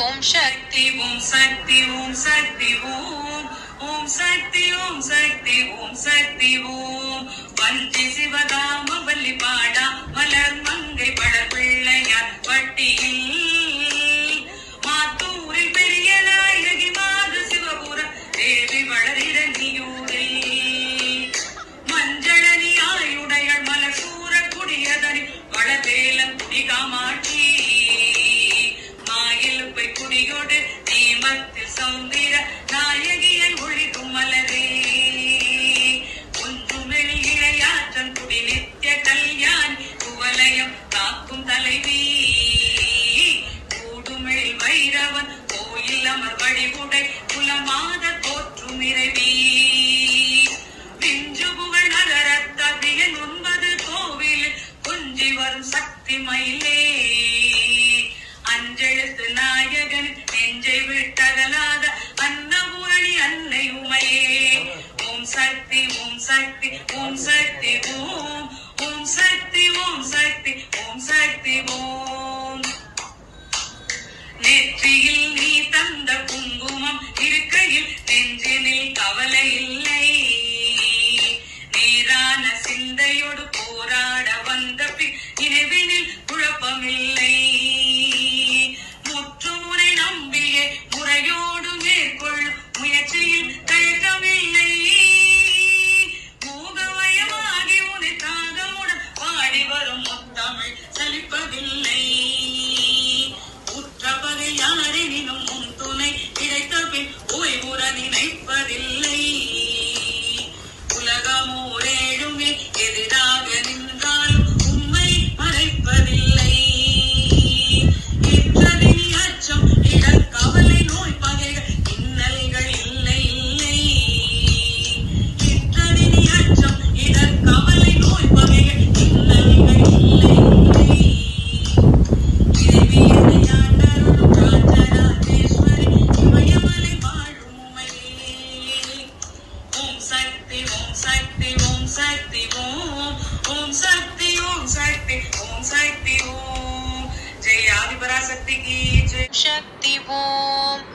ஓம் சக்தி ஓம் சக்தி ஓம் சக்தி ஓம் ஓம் சக்தி ஓம் சக்தி ஓம் சக்தி ஓம் வஞ்சி சிவகாம வல்லி பாடா மலர் மங்கை படர் பிள்ளையார் பட்டியில் மாத்தூரில் பெரிய நாயகி மாது சிவபுரம் தேவி வளரிரணியூரில் மஞ்சளனி ஆயுடைகள் மலர் சூர குடியதனி வளவேலன் குடி காமாட்சி மாயிலுப்பை குடியோடு தீமத்தில் சௌந்திர நாயகியன் ஒளிக்கும் மலரே ஒன்றுமெளி இளையாற்றன் குடி நித்திய கல்யாணி குவலயம் காக்கும் தலைவி கூடுமெழில் வைரவன் கோயில் அமர் வழிபுடை குலமாத தோற்றும் இறைவி விஞ்சு புகழ் நகரத்தவியன் 9 கோவில் கொஞ்சி வரும் சக்தி மயிலே அஞ்செழுத்து நாயகன் நெஞ்சை விட்டகலாத அன்னபூரணி அன்னை உமையே ஓம் சக்தி ஓம் சக்தி ஓம் சக்தி ஓம் ஓம் சக்தி ஓம் சக்தி ஓம் சக்தி ஓம் நெற்றியில் நீ தந்த குங்குமம் இருக்கையில் நெஞ்சினில் கவலை இல்லை நேரான சிந்தையோடு போராட வந்த பின் நினைவினில் குழப்பமில்லை முற்றுமுனை நம்பிய முறையோடு மேற்கொள்ளும் முயற்சியில் தயக்கமில்லை மூகமயமாகி உனை தாகமுடன் பாடி வரும் முத்தமிழ் சலிப்பதில்லை உற்றபகை யாரெனினும் உன் துணை கிடைத்த பின் ஓய்வுற நினைப்பதில்லை உலகமோரேழுமே எதிராக நின்றாலும் உண்மை மறைப்பதில்லை இற்றதினி அச்சம் இடக்கவலை நோய் பகைகள் இன்னல்கள் இல்லை இல்லை இற்றதினி அச்சம் இடக்கவலை நோய் பகைகள் இன்னல்கள் இல்லை இல்லை இறைவியனை ஆண்டருளும் ராஜராஜேஸ்வரி இமயமலை வாழும் உமையே ஓம் சக்தி ஓம் சக்தி ஓம் சக்தி ஓம் ஓம் சக்தி ஓம் சக்தி ஓம் சக்தி ஓம் ஜெய் ஆதிபராசக்தி கி ஜெய் சக்தி ஓம்